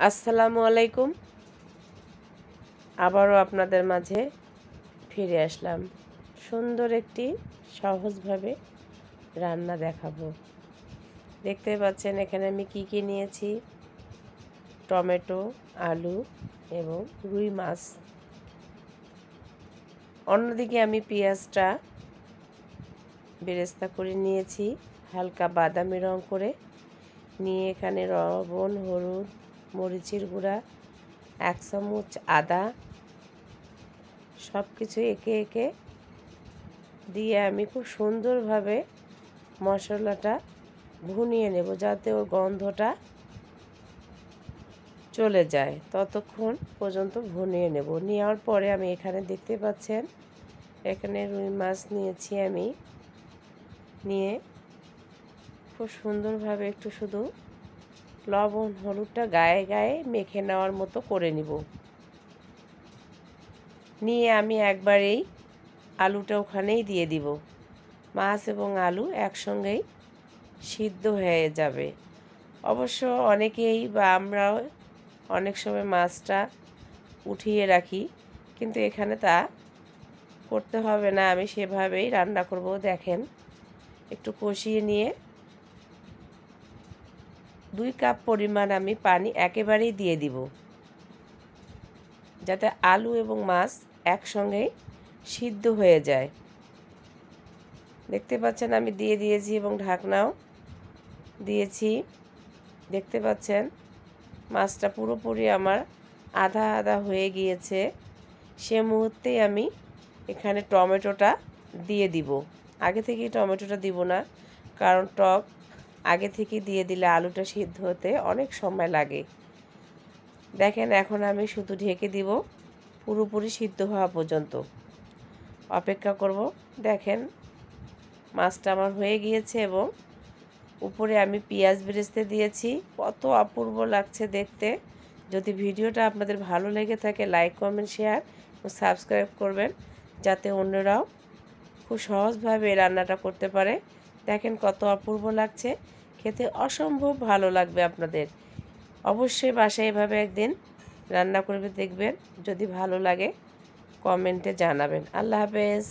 আসসালামু আলাইকুম। আবারও আপনাদের মাঝে ফিরে আসলাম। সুন্দর একটি সহজভাবে রান্না দেখাবো। দেখতে পাচ্ছেন এখানে আমি কি নিয়েছি। টমেটো, আলু এবং রুই মাছ। অন্যদিকে আমি পেঁয়াজটা বেরেস্তা করে নিয়েছি হালকা বাদামি রং করে। নিয়ে এখানে লবণ, হলুদ, মরিচের গুঁড়া, 1 চামচ আদা, সব কিছু একে একে দিয়ে আমি খুব সুন্দরভাবে মশলাটা ভুনিয়ে নেব, যাতে ওর গন্ধটা চলে যায়। ততক্ষণ পর্যন্ত ভুনিয়ে নেব। নেওয়ার পরে আমি এখানে দেখতে পাচ্ছেন এখানে রুই মাছ নিয়েছি আমি। নিয়ে খুব সুন্দরভাবে একটু শুধু লবণ হলুদটা গায়ে গায়ে মেখে নেওয়ার মতো করে নিব। নিয়ে আমি একবারেই আলুটা ওখানেই দিয়ে দিব। মাছ এবং আলু একসঙ্গেই সিদ্ধ হয়ে যাবে। অবশ্য অনেকেই বা আমরাও অনেক সময় মাছটা উঠিয়ে রাখি, কিন্তু এখানে তা করতে হবে না। আমি সেভাবেই রান্না করব। দেখেন, একটু কষিয়ে নিয়ে 2 কাপ পরিমাণ আমি পানি একেবারেই দিয়ে দিব, যাতে আলু এবং মাছ একসঙ্গেই সিদ্ধ হয়ে যায়। দেখতে পাচ্ছেন আমি দিয়ে দিয়েছি এবং ঢাকনাও দিয়েছি। দেখতে পাচ্ছেন মাছটা পুরোপুরি আমার আধা আধা হয়ে গিয়েছে। সে মুহূর্তেই আমি এখানে টমেটোটা দিয়ে দিব। আগে থেকেই টমেটোটা দিব না, কারণ টক আগে থেকে দিয়ে দিলে আলুটা সিদ্ধ হতে অনেক সময় লাগে। দেখেন, এখন আমি শুধু ঢেকে দিব পুরোপুরি সিদ্ধ হওয়া পর্যন্ত অপেক্ষা করব। দেখেন, মাছটা আমার হয়ে গিয়েছে এবং উপরে আমি পেঁয়াজ বেরেস্তা দিয়েছি। কত অপূর্ব লাগছে দেখতে। যদি ভিডিওটা আপনাদের ভালো লেগে থাকে, লাইক, কমেন্ট, শেয়ার ও সাবস্ক্রাইব করবেন, যাতে অন্যরাও খুব সহজভাবে এই রান্নাটা করতে পারে। দেখেন কত অপূর্ব লাগছে, খেতে অসম্ভব ভালো লাগবে আপনাদের। অবশ্যই বাসায় এভাবে একদিন রান্না করবে দেখবেন। যদি ভালো লাগে কমেন্টে জানাবেন। আল্লাহ হাফেজ।